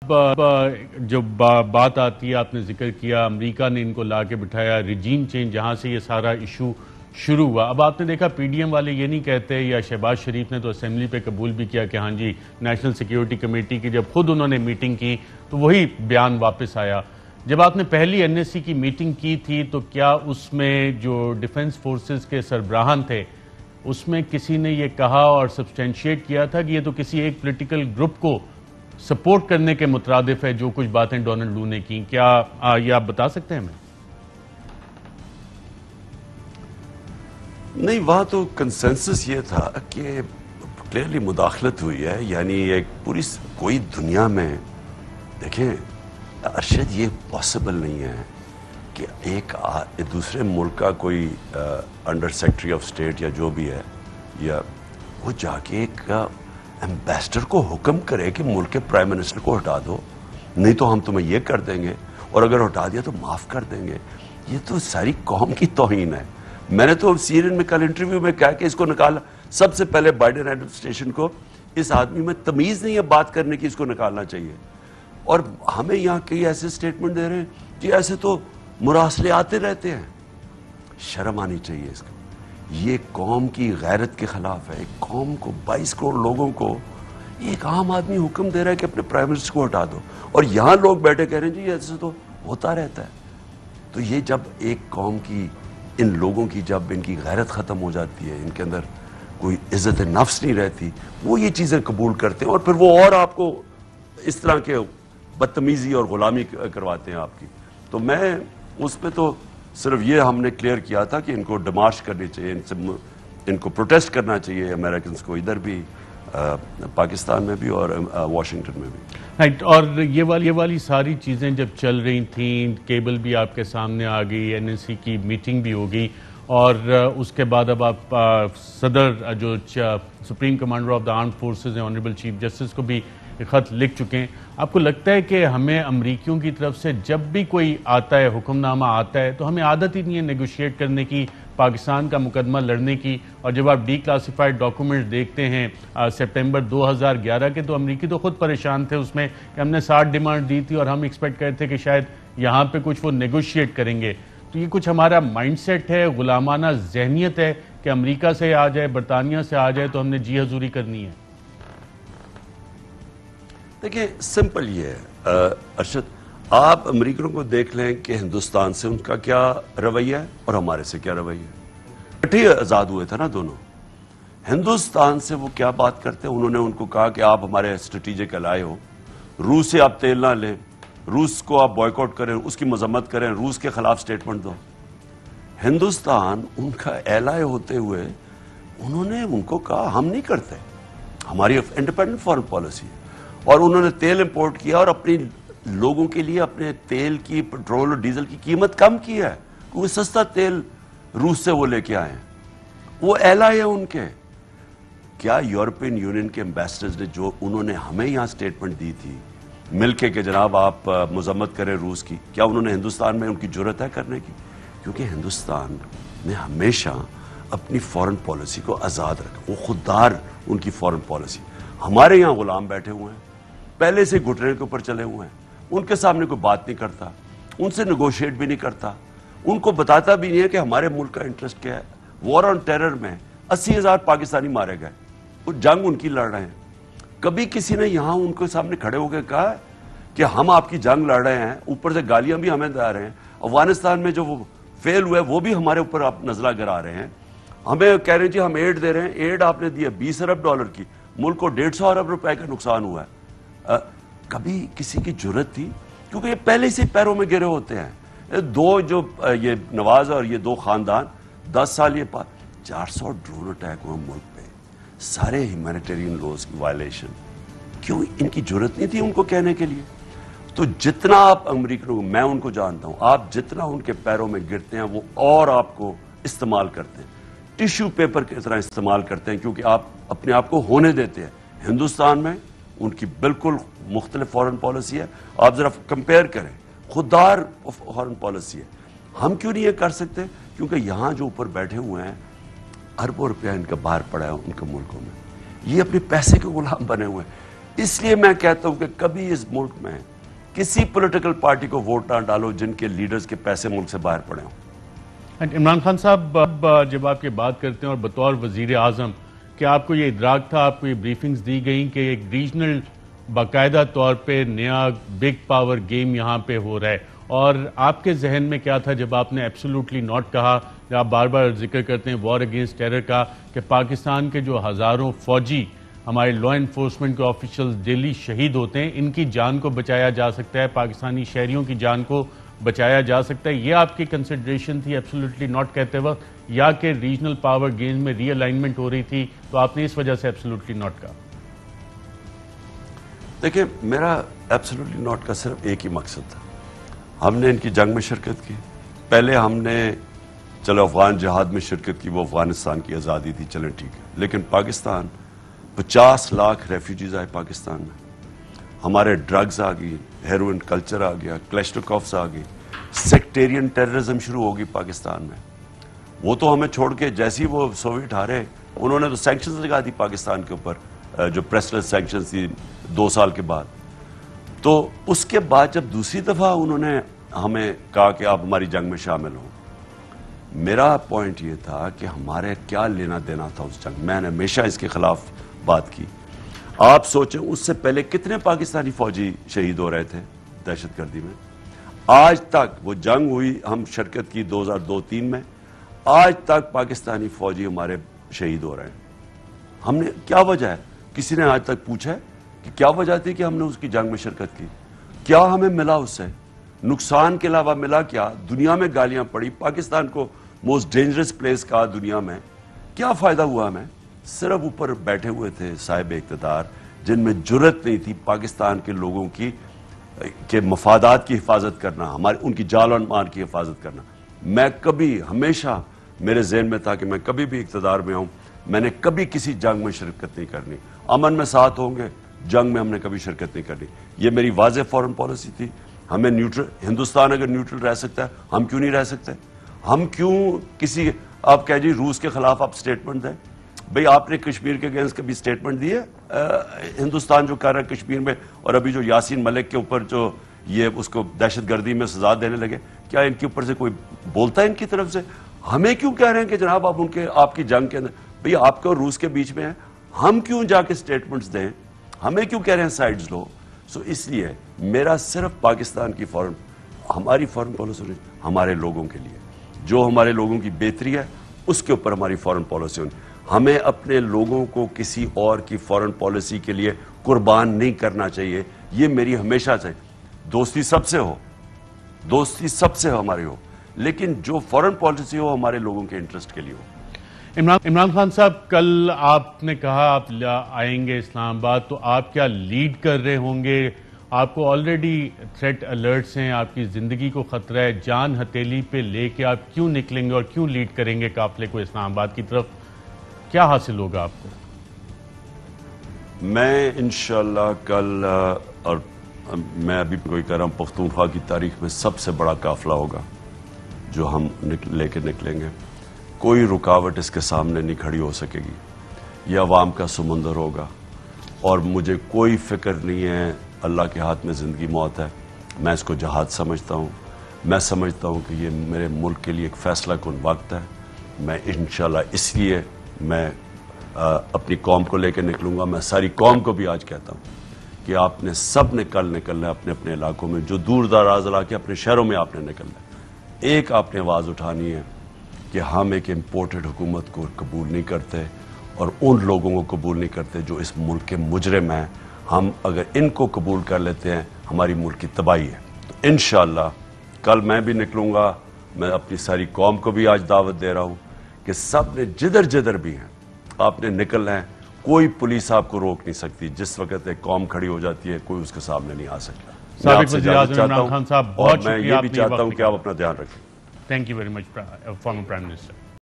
جو بات آتی ہے، آپ نے ذکر کیا امریکہ نے ان کو لا کے بٹھایا، ریجیم چینج جہاں سے یہ سارا ایشو شروع ہوا. اب آپ نے دیکھا پی ڈی ایم والے یہ نہیں کہتے، یا شہباز شریف نے تو اسمبلی پہ قبول بھی کیا کہ ہاں جی نیشنل سیکیورٹی کمیٹی کی جب خود انہوں نے میٹنگ کی تو وہی بیان واپس آیا. جب آپ نے پہلی این ایس سی کی میٹنگ کی تھی تو کیا اس میں جو ڈیفنس فورسز کے سربراہان تھے اس میں کسی نے یہ کہا اور سبسٹینشیٹ کیا تھا کہ یہ تو کسی ایک پولیٹیکل گروپ کو سپورٹ کرنے کے مترادف ہے جو کچھ باتیں ڈونلڈ لو نے کی؟ کیا یہ آپ بتا سکتے ہیں ہمیں؟ نہیں، وہاں تو کنسنسس یہ تھا کہ کلیئرلی مداخلت ہوئی ہے. یعنی ایک پوری کوئی دنیا میں دیکھیں ارشد، یہ پاسبل نہیں ہے کہ ایک دوسرے ملک کا کوئی انڈر سیکرٹری آف اسٹیٹ یا جو بھی ہے، یا وہ جا کے ایک ایمبیسڈر کو حکم کرے کہ ملک کے پرائم منسٹر کو ہٹا دو، نہیں تو ہم تمہیں یہ کر دیں گے، اور اگر ہٹا دیا تو معاف کر دیں گے. یہ تو ساری قوم کی توہین ہے. میں نے تو سی این این میں کل انٹرویو میں کہا کہ اس کو نکالا. سب سے پہلے بائیڈن ایڈمنسٹریشن کو اس آدمی میں تمیز نہیں ہے بات کرنے کی، اس کو نکالنا چاہیے. اور ہمیں یہاں کئی ایسے سٹیٹمنٹ دے رہے ہیں کہ ایسے تو مراسلے آتے رہتے ہیں. شرم آنی چاہیے اس کو. یہ قوم کی غیرت کے خلاف ہے. ایک قوم کو 22 کروڑ لوگوں کو ایک عام آدمی حکم دے رہا ہے کہ اپنے پرائم منسٹر کو ہٹا دو، اور یہاں لوگ بیٹھے کہہ رہے ہیں جی ایسے تو ہوتا رہتا ہے. تو یہ جب ایک قوم کی، ان لوگوں کی جب ان کی غیرت ختم ہو جاتی ہے، ان کے اندر کوئی عزت نفس نہیں رہتی، وہ یہ چیزیں قبول کرتے ہیں اور پھر وہ اور آپ کو اس طرح کے بدتمیزی اور غلامی کرواتے ہیں آپ کی. تو میں اس پہ تو صرف یہ ہم نے کلیئر کیا تھا کہ ان کو ڈمارش کرنی چاہیے، ان کو پروٹیسٹ کرنا چاہیے امریکنز کو، ادھر بھی پاکستان میں بھی اور واشنگٹن میں بھی. رائٹ. اور یہ والی ساری چیزیں جب چل رہی تھیں، کیبل بھی آپ کے سامنے آ گئی، این ایس سی کی میٹنگ بھی ہو گئی، اور اس کے بعد اب آپ صدر جو supreme commander of the armed forces ہیں آنریبل چیف جسٹس کو بھی خط لکھ چکے ہیں. آپ کو لگتا ہے کہ ہمیں امریکیوں کی طرف سے جب بھی کوئی آتا ہے، حکم نامہ آتا ہے، تو ہمیں عادت ہی نہیں ہے نیگوشیٹ کرنے کی، پاکستان کا مقدمہ لڑنے کی؟ اور جب آپ ڈی کلاسیفائڈ ڈاکومنٹس دیکھتے ہیں سپٹمبر 2011 کے، تو امریکی تو خود پریشان تھے اس میں کہ ہم نے 60 ڈیمانڈ دی تھی اور ہم ایکسپیکٹ کرتے تھے کہ شاید یہاں پہ کچھ وہ نیگوشیٹ کریں گے. تو یہ کچھ ہمارا مائنڈ سیٹ ہے، غلامانہ ذہنیت ہے کہ امریکہ سے آ جائے، برطانیہ سے آ جائے تو ہم نے جی حضوری کرنی ہے؟ دیکھیں سمپل یہ ہے ارشد، آپ امریکنوں کو دیکھ لیں کہ ہندوستان سے ان کا کیا رویہ ہے اور ہمارے سے کیا رویہ ہے. اکٹھے آزاد ہوئے تھے نا دونوں. ہندوستان سے وہ کیا بات کرتے ہیں؟ انہوں نے ان کو کہا کہ آپ ہمارے اسٹریٹجک الائے ہو، روس سے آپ تیل نہ لیں، روس کو آپ بوائیکاٹ کریں، اس کی مذمت کریں، روس کے خلاف سٹیٹمنٹ دو. ہندوستان ان کا الائے ہوتے ہوئے انہوں نے ان کو کہا ہم نہیں کرتے، ہماری انڈیپینڈنٹ فارن پالیسی ہے. اور انہوں نے تیل امپورٹ کیا اور اپنی لوگوں کے لیے اپنے تیل کی، پٹرول اور ڈیزل کی قیمت کم کی ہے، کیونکہ سستا تیل روس سے وہ لے کے آئے ہیں. وہ الائے ہیں ان کے. کیا یورپین یونین کے امبیسڈرز نے جو انہوں نے ہمیں یہاں سٹیٹمنٹ دی تھی مل کے کہ جناب آپ مذمت کریں روس کی، کیا انہوں نے ہندوستان میں ان کی جرت ہے کرنے کی؟ کیونکہ ہندوستان نے ہمیشہ اپنی فارن پالیسی کو آزاد رکھا. وہ خوددار ان کی فارن پالیسی. ہمارے یہاں غلام بیٹھے ہوئے ہیں، پہلے سے گھٹنے کے اوپر چلے ہوئے ہیں، ان کے سامنے کوئی بات نہیں کرتا، ان سے نیگوشیٹ بھی نہیں کرتا، ان کو بتاتا بھی نہیں ہے کہ ہمارے ملک کا انٹرسٹ کیا ہے. وار آن ٹیرر میں 80,000 پاکستانی مارے گئے، وہ جنگ ان کی لڑ رہے ہیں. کبھی کسی نے یہاں ان کے سامنے کھڑے ہو کے کہا کہ ہم آپ کی جنگ لڑ رہے ہیں، اوپر سے گالیاں بھی ہمیں دے رہے ہیں. افغانستان میں جو وہ فیل ہوئے وہ بھی ہمارے اوپر آپ نزلہ گرا رہے ہیں. ہمیں کہہ رہے ہیں جی ہم ایڈ دے رہے ہیں. ایڈ آپ نے دیا 20 ارب ڈالر کی، ملک کو 150 ارب روپے کا نقصان ہوا ہے. کبھی کسی کی جرت تھی؟ کیونکہ یہ پہلے سے پیروں میں گرے ہوتے ہیں. دو جو یہ نواز اور یہ دو خاندان 10 سال یہ 400 ڈرون اٹیک ہوئے ملک پہ، سارے ہیومینیٹیرین لاز کی وائلیشن. کیوں ان کی جرت نہیں تھی ان کو کہنے کے لیے؟ تو جتنا آپ امریکنوں، میں ان کو جانتا ہوں، آپ جتنا ان کے پیروں میں گرتے ہیں وہ اور آپ کو استعمال کرتے ہیں، ٹیشو پیپر کی طرح استعمال کرتے ہیں، کیونکہ آپ اپنے آپ کو ہونے دیتے ہیں. ہندوستان میں ان کی بالکل مختلف فارن پالیسی ہے. آپ ذرا کمپیئر کریں، خوددار فارن پالیسی ہے. ہم کیوں نہیں یہ کر سکتے؟ کیونکہ یہاں جو اوپر بیٹھے ہوئے ہیں اربوں روپیہ ان کا باہر پڑا ہے ان کے ملکوں میں، یہ اپنے پیسے کے غلام بنے ہوئے ہیں. اس لیے میں کہتا ہوں کہ کبھی اس ملک میں کسی پولیٹیکل پارٹی کو ووٹ نہ ڈالو جن کے لیڈرز کے پیسے ملک سے باہر پڑے ہوں۔ عمران خان صاحب، جب آپ یہ بات کرتے ہیں اور بطور وزیر اعظم، کہ آپ کو یہ ادراک تھا، آپ کو یہ بریفنگز دی گئیں کہ ایک ریجنل باقاعدہ طور پہ نیا بگ پاور گیم یہاں پہ ہو رہا ہے، اور آپ کے ذہن میں کیا تھا جب آپ نے ایبسولوٹلی ناٹ کہا، جب آپ بار بار ذکر کرتے ہیں وار اگینسٹ ٹیرر کا، کہ پاکستان کے جو ہزاروں فوجی ہمارے لا انفورسمنٹ کے آفیشلز ڈیلی شہید ہوتے ہیں، ان کی جان کو بچایا جا سکتا ہے، پاکستانی شہریوں کی جان کو بچایا جا سکتا ہے، یہ آپ کی کنسیڈریشن تھی ایبسولوٹلی ناٹ کہتے وقت، یا کہ ریجنل پاور گیمز میں ری الائنمنٹ ہو رہی تھی تو آپ نے اس وجہ سے ایبسولوٹلی ناٹ کہا؟ دیکھیں، میرا ایبسولوٹلی ناٹ کا صرف ایک ہی مقصد تھا، ہم نے ان کی جنگ میں شرکت کی، پہلے ہم نے چلو افغان جہاد میں شرکت کی، وہ افغانستان کی آزادی تھی، چلیں ٹھیک ہے، لیکن پاکستان 50 لاکھ ریفیوجیز آئے پاکستان میں، ہمارے ڈرگز آ گئی، ہیروئن کلچر آ گیا، کلیشٹوکوفس آ گئی، سیکٹیرین ٹیررزم شروع ہوگی پاکستان میں۔ وہ تو ہمیں چھوڑ کے جیسی وہ سوویٹ ہارے، انہوں نے تو سینکشنز لگا دی پاکستان کے اوپر، جو پریسلس سینکشنز تھی 2 سال کے بعد۔ تو اس کے بعد جب دوسری دفعہ انہوں نے ہمیں کہا کہ آپ ہماری جنگ میں شامل ہوں، میرا پوائنٹ یہ تھا کہ ہمارے کیا لینا دینا تھا اس جنگ، میں نے ہمیشہ اس کے خلاف بات کی۔ آپ سوچیں اس سے پہلے کتنے پاکستانی فوجی شہید ہو رہے تھے دہشت گردی میں، آج تک وہ جنگ ہوئی، ہم شرکت کی 2002-03 میں، آج تک پاکستانی فوجی ہمارے شہید ہو رہے ہیں۔ ہم نے کیا وجہ ہے، کسی نے آج تک پوچھا ہے کہ کیا وجہ تھی کہ ہم نے اس کی جنگ میں شرکت کی؟ کیا ہمیں ملا اس سے؟ نقصان کے علاوہ ملا کیا؟ دنیا میں گالیاں پڑی، پاکستان کو موسٹ ڈینجرس پلیس کہا دنیا میں، کیا فائدہ ہوا ہمیں؟ صرف اوپر بیٹھے ہوئے تھے صاحب اقتدار جن میں جرت نہیں تھی پاکستان کے لوگوں کی کے مفادات کی حفاظت کرنا، ہمارے ان کی جان و مال کی حفاظت کرنا۔ میں کبھی ہمیشہ میرے ذہن میں تھا کہ میں کبھی بھی اقتدار میں ہوں، میں نے کبھی کسی جنگ میں شرکت نہیں کرنی، امن میں ساتھ ہوں گے، جنگ میں ہم نے کبھی شرکت نہیں کرنی، یہ میری واضح فورن پالیسی تھی۔ ہمیں نیوٹرل، ہندوستان اگر نیوٹرل رہ سکتا ہے ہم کیوں نہیں رہ سکتے؟ ہم کیوں کسی، آپ کہہ جی روس کے خلاف آپ سٹیٹمنٹ دیں، بھئی آپ نے کشمیر کے اگینسٹ کبھی سٹیٹمنٹ دی ہے؟ ہندوستان جو کر رہا ہے کشمیر میں، اور ابھی جو یاسین ملک کے اوپر جو یہ اس کو دہشت گردی میں سزا دینے لگے، کیا ان کے اوپر سے کوئی بولتا ہے ان کی طرف سے؟ ہمیں کیوں کہہ رہے ہیں کہ جناب آپ ان کے آپ کی جنگ کے اندر، بھئی آپ کو روس کے بیچ میں ہیں، ہم کیوں جا کے سٹیٹمنٹس دیں؟ ہمیں کیوں کہہ رہے ہیں سائیڈز لو؟ سو اس لیے میرا صرف پاکستان کی فورن، ہماری فورن پالیسی ہمارے لوگوں کے لیے، جو ہمارے لوگوں کی بہتری ہے اس کے اوپر ہماری فورن پالیسی ہونی۔ ہمیں اپنے لوگوں کو کسی اور کی فورن پالیسی کے لیے قربان نہیں کرنا چاہیے، یہ میری ہمیشہ سے، دوستی سب سے ہو، دوستی سب سے ہماری ہو، لیکن جو فورن پالیسی ہو ہمارے لوگوں کے انٹرسٹ کے لیے ہو۔ عمران خان صاحب، کل آپ نے کہا آپ آئیں گے اسلام آباد، تو آپ کیا لیڈ کر رہے ہوں گے؟ آپ کو آلریڈی تھریٹ الرٹس ہیں، آپ کی زندگی کو خطرہ ہے، جان ہتھیلی پہ لے کے آپ کیوں نکلیں گے اور کیوں لیڈ کریں گے قافلے کو اسلام آباد کی طرف؟ کیا حاصل ہوگا آپ کو؟ میں انشاءاللہ کل، اور میں ابھی کوئی کہہ رہا ہوں، پختونخوا کی تاریخ میں سب سے بڑا قافلہ ہوگا جو ہم لے کے نکلیں گے، کوئی رکاوٹ اس کے سامنے نہیں کھڑی ہو سکے گی، یہ عوام کا سمندر ہوگا، اور مجھے کوئی فکر نہیں ہے، اللہ کے ہاتھ میں زندگی موت ہے، میں اس کو جہاد سمجھتا ہوں، میں سمجھتا ہوں کہ یہ میرے ملک کے لیے ایک فیصلہ کن وقت ہے، میں انشاءاللہ اس لیے میں اپنی قوم کو لے کے نکلوں گا۔ میں ساری قوم کو بھی آج کہتا ہوں کہ آپ نے سب نے کل نکلنا ہے اپنے اپنے علاقوں میں، جو دور دراز علاقے اپنے شہروں میں آپ نے نکلنا ہے، ایک آپ نے آواز اٹھانی ہے کہ ہم ایک امپورٹڈ حکومت کو قبول نہیں کرتے اور ان لوگوں کو قبول نہیں کرتے جو اس ملک کے مجرم ہیں، ہم اگر ان کو قبول کر لیتے ہیں ہماری ملک کی تباہی ہے۔ تو انشاءاللہ کل میں بھی نکلوں گا، میں اپنی ساری قوم کو بھی آج دعوت دے رہا ہوں کہ سب نے جدھر جدھر بھی ہیں آپ نے نکلنا ہے، کوئی پولیس آپ کو روک نہیں سکتی، جس وقت ایک قوم کھڑی ہو جاتی ہے کوئی اس کے سامنے نہیں آ سکتا۔ میں آپ سے اجازت چاہتا ہوں اور میں یہ بھی چاہتا ہوں کہ آپ اپنا دھیان رکھیں۔ Thank you very much former prime minister.